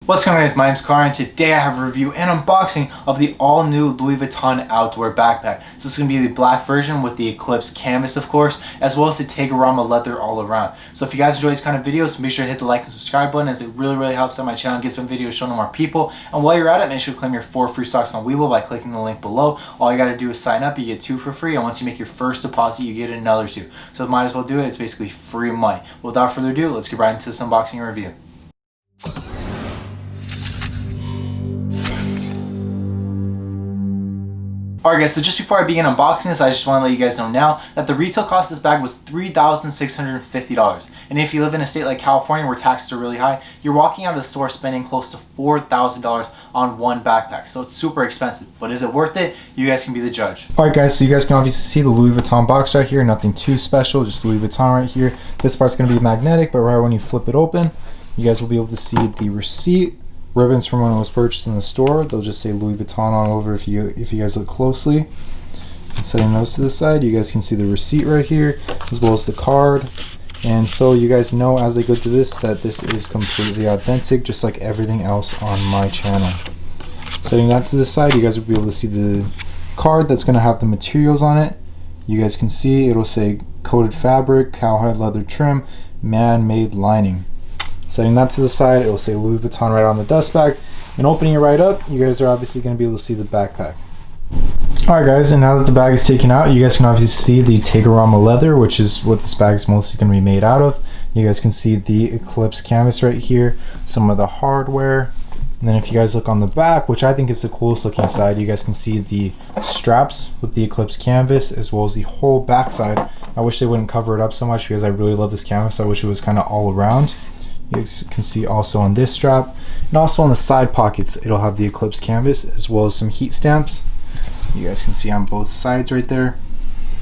What's going on, guys? My name's Car, and today I have a review and unboxing of the all-new Louis Vuitton outdoor backpack. So it's going to be the black version with the Eclipse canvas, of course, as well as the Taigarama leather all around. So if you guys enjoy these kind of videos, make sure to hit the like and subscribe button, as it really helps out my channel and gets my videos shown to more people. And while you're at it, make sure to claim your 4 free stocks on Webull by clicking the link below. All you got to do is sign up, you get 2 for free, and once you make your first deposit, you get another 2. So might as well do it. It's basically free money. Without further ado, let's get right into this unboxing and review. Alright guys, so just before I begin unboxing this, I just want to let you guys know now that the retail cost of this bag was $3,650. And if you live in a state like California where taxes are really high, you're walking out of the store spending close to $4,000 on one backpack. So it's super expensive, but is it worth it? You guys can be the judge. Alright guys, so you guys can obviously see the Louis Vuitton box right here. Nothing too special, just Louis Vuitton right here. This part's going to be magnetic, but right when you flip it open, you guys will be able to see the receipt. Ribbons from when it was purchased in the store. They'll just say Louis Vuitton all over if you guys look closely. And setting those to the side, you guys can see the receipt right here, as well as the card. And so you guys know as I go through this that this is completely authentic, just like everything else on my channel. Setting that to the side, you guys will be able to see the card that's going to have the materials on it. You guys can see it'll say coated fabric, cowhide leather trim, man-made lining. Setting that to the side, it will say Louis Vuitton right on the dust bag. And opening it right up, you guys are obviously going to be able to see the backpack. Alright guys, and now that the bag is taken out, you guys can obviously see the Taigarama leather, which is what this bag is mostly going to be made out of. You guys can see the Eclipse canvas right here, some of the hardware. And then if you guys look on the back, which I think is the coolest looking side, you guys can see the straps with the Eclipse canvas, as well as the whole back side. I wish they wouldn't cover it up so much because I really love this canvas. I wish it was kind of all around. You guys can see also on this strap, and also on the side pockets, it'll have the Eclipse canvas, as well as some heat stamps. You guys can see on both sides right there.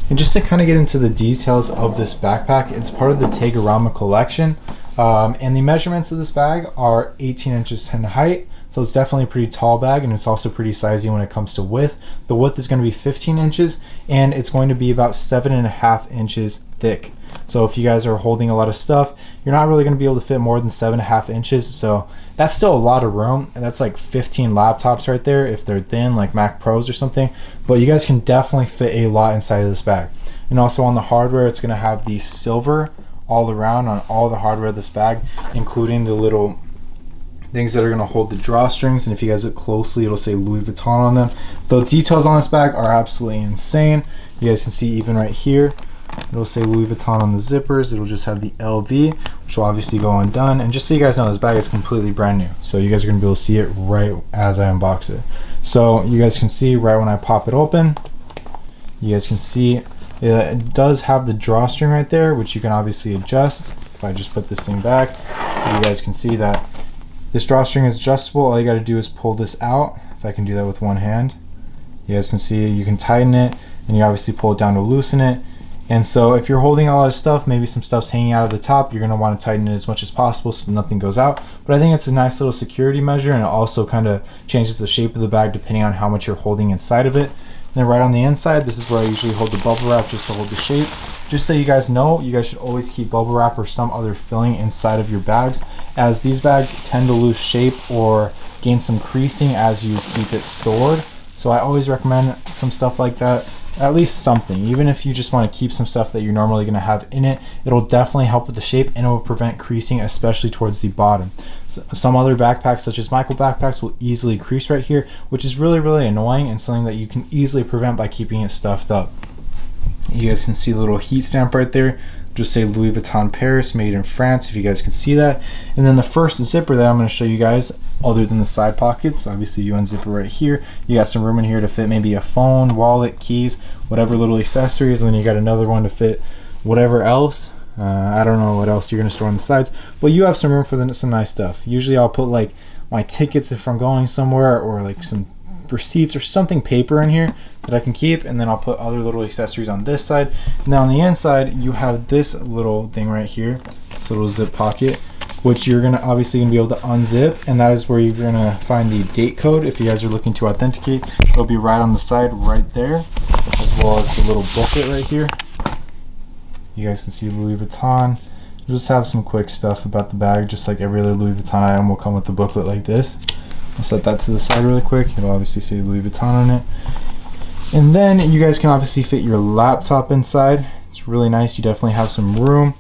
And just to kind of get into the details of this backpack, it's part of the Taigarama collection. And the measurements of this bag are 18 inches in height. So it's definitely a pretty tall bag, and it's also pretty sizey when it comes to width. The width is going to be 15 inches, and it's going to be about 7.5 inches thick. So if you guys are holding a lot of stuff, you're not really going to be able to fit more than 7.5 inches. So that's still a lot of room, and that's like 15 laptops right there if they're thin, like Mac Pros or something. But you guys can definitely fit a lot inside of this bag. And also on the hardware, it's going to have the silver all around on all the hardware of this bag, including the little things that are going to hold the drawstrings. And if you guys look closely, it'll say Louis Vuitton on them. The details on this bag are absolutely insane. You guys can see even right here, it'll say Louis Vuitton on the zippers. It'll just have the LV, which will obviously go undone. And just so you guys know, this bag is completely brand new, so you guys are going to be able to see it right as I unbox it. So you guys can see right when I pop it open, you guys can see it does have the drawstring right there, which you can obviously adjust. If I just put this thing back, you guys can see that this drawstring is adjustable. All you got to do is pull this out. If I can do that with one hand, you guys can see you can tighten it, and you obviously pull it down to loosen it. And so if you're holding a lot of stuff, maybe some stuff's hanging out of the top, you're going to want to tighten it as much as possible so nothing goes out. But I think it's a nice little security measure, and it also kind of changes the shape of the bag depending on how much you're holding inside of it. And then right on the inside, this is where I usually hold the bubble wrap, just to hold the shape. Just so you guys know, you guys should always keep bubble wrap or some other filling inside of your bags, as these bags tend to lose shape or gain some creasing as you keep it stored. So I always recommend some stuff like that, at least something. Even if you just want to keep some stuff that you're normally going to have in it, it'll definitely help with the shape, and it will prevent creasing, especially towards the bottom. So some other backpacks, such as Michael backpacks, will easily crease right here, which is really annoying, and something that you can easily prevent by keeping it stuffed up. You guys can see the little heat stamp right there, just say Louis Vuitton Paris, made in France, if you guys can see that. And then the first zipper that I'm going to show you guys, other than the side pockets, obviously you unzip it right here, you got some room in here to fit maybe a phone, wallet, keys, whatever little accessories, and then you got another one to fit whatever else. I don't know what else you're going to store on the sides, but you have some room for some nice stuff. Usually I'll put like my tickets if I'm going somewhere, or like some receipts or something paper in here that I can keep, and then I'll put other little accessories on this side. Now on the inside, you have this little thing right here, this little zip pocket, which you're gonna obviously gonna be able to unzip, and that is where you're gonna find the date code if you guys are looking to authenticate. It'll be right on the side right there, as well as the little booklet right here. You guys can see Louis Vuitton. Just have some quick stuff about the bag, just like every other Louis Vuitton item will come with the booklet like this. I'll set that to the side really quick. It'll obviously say Louis Vuitton on it. And then you guys can obviously fit your laptop inside. It's really nice. You definitely have some room.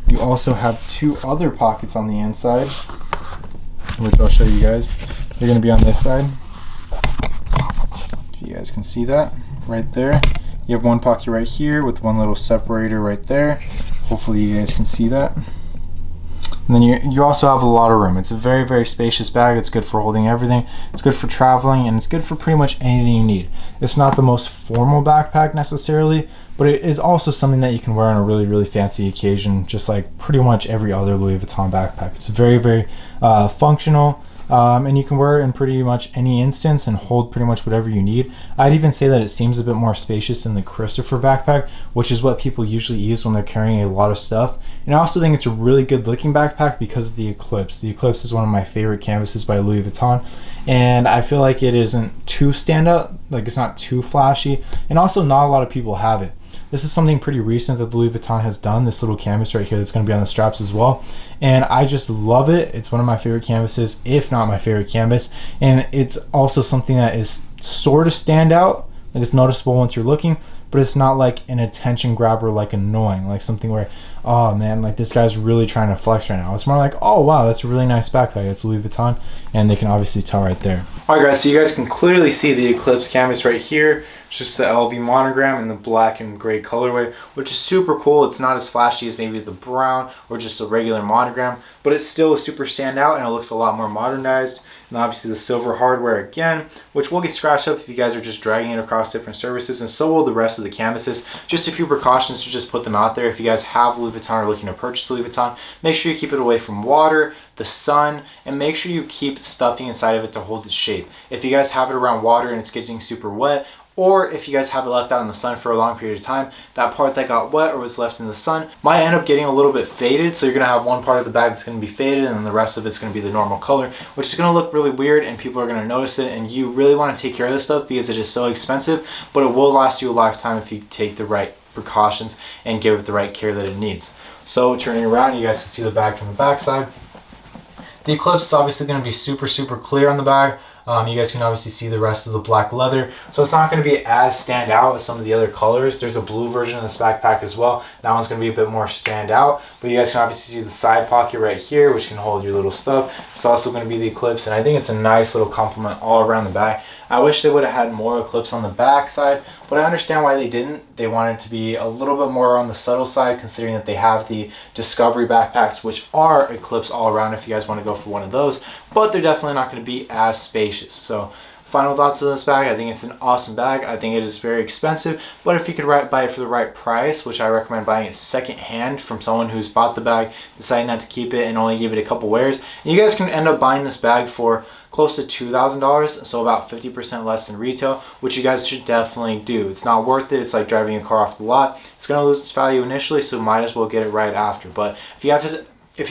You also have two other pockets on the inside, which I'll show you guys. They're going to be on this side. If you guys can see that right there. You have one pocket right here with one little separator right there. Hopefully you guys can see that. And then you also have a lot of room. It's a very, very spacious bag. It's good for holding everything. It's good for traveling, and it's good for pretty much anything you need. It's not the most formal backpack necessarily, but it is also something that you can wear on a really, really fancy occasion, just like pretty much every other Louis Vuitton backpack. It's very, very functional. And you can wear it in pretty much any instance and hold pretty much whatever you need. I'd even say that it seems a bit more spacious than the Christopher backpack, which is what people usually use when they're carrying a lot of stuff. And I also think it's a really good looking backpack because of the Eclipse. The Eclipse is one of my favorite canvases by Louis Vuitton, and I feel like it isn't too standout, like it's not too flashy, and also not a lot of people have it. This is something pretty recent that Louis Vuitton has done, this little canvas right here that's going to be on the straps as well. And I just love it. It's one of my favorite canvases, if not my favorite canvas. And it's also something that is sort of stand out. Like it's noticeable once you're looking, but it's not like an attention grabber, like annoying, like something where, oh man, like this guy's really trying to flex right now. It's more like, oh wow, that's a really nice backpack. It's Louis Vuitton, and they can obviously tell right there. All right guys, so you guys can clearly see the Eclipse canvas right here. It's just the LV monogram in the black and gray colorway, which is super cool. It's not as flashy as maybe the brown or just a regular monogram, but it's still super standout and it looks a lot more modernized. And obviously the silver hardware again, which will get scratched up if you guys are just dragging it across different surfaces, and so will the rest of the canvases. Just a few precautions to just put them out there. If you guys have Louis Vuitton or are looking to purchase Louis Vuitton, make sure you keep it away from water, the sun, and make sure you keep stuffing inside of it to hold its shape. If you guys have it around water and it's getting super wet, or if you guys have it left out in the sun for a long period of time, that part that got wet or was left in the sun might end up getting a little bit faded. So you're gonna have one part of the bag that's gonna be faded and then the rest of it's gonna be the normal color, which is gonna look really weird and people are gonna notice it. And you really wanna take care of this stuff because it is so expensive, but it will last you a lifetime if you take the right precautions and give it the right care that it needs. So turning around, you guys can see the bag from the back side. The Eclipse is obviously gonna be super, super clear on the bag. You guys can obviously see the rest of the black leather, so it's not going to be as stand out as some of the other colors. There's a blue version of this backpack as well. That one's going to be a bit more stand out, but you guys can obviously see the side pocket right here, which can hold your little stuff. It's also going to be the Eclipse, and I think it's a nice little compliment all around the bag. I wish they would have had more Eclipse on the back side, but I understand why they didn't. They wanted to be a little bit more on the subtle side, considering that they have the Discovery backpacks, which are Eclipse all around if you guys want to go for one of those, but they're definitely not going to be as spacious. So final thoughts on this bag: I think it's an awesome bag. I think it is very expensive, but if you could buy it for the right price, which I recommend buying it second hand from someone who's bought the bag, deciding not to keep it and only give it a couple wears, you guys can end up buying this bag for close to $2,000, so about 50% less than retail, which you guys should definitely do. It's not worth it. It's like driving a car off the lot. It's going to lose its value initially, so might as well get it right after. But if you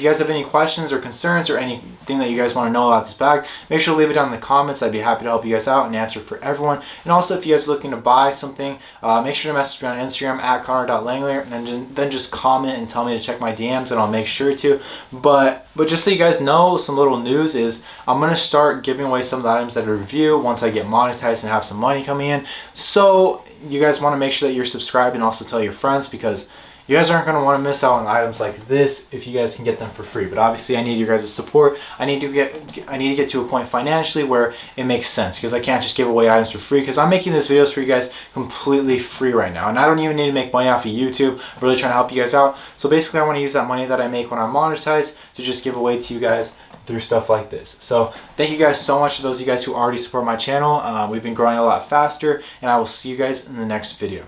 guys have any questions or concerns or anything that you guys want to know about this bag, make sure to leave it down in the comments. I'd be happy to help you guys out and answer for everyone. And also, if you guys are looking to buy something, make sure to message me on Instagram at connor.langley, and then just comment and tell me to check my DMs, and I'll make sure to. But just so you guys know, some little news is I'm going to start giving away some of the items that I review once I get monetized and have some money coming in. So you guys want to make sure that you're subscribed and also tell your friends, because you guys aren't going to want to miss out on items like this if you guys can get them for free. But obviously I need your guys' support. I need to get to a point financially where it makes sense, because I can't just give away items for free, because I'm making these videos for you guys completely free right now, and I don't even need to make money off of YouTube. I'm really trying to help you guys out. So basically I want to use that money that I make when I'm monetized to just give away to you guys through stuff like this. So thank you guys so much to those of you guys who already support my channel. We've been growing a lot faster, and I will see you guys in the next video.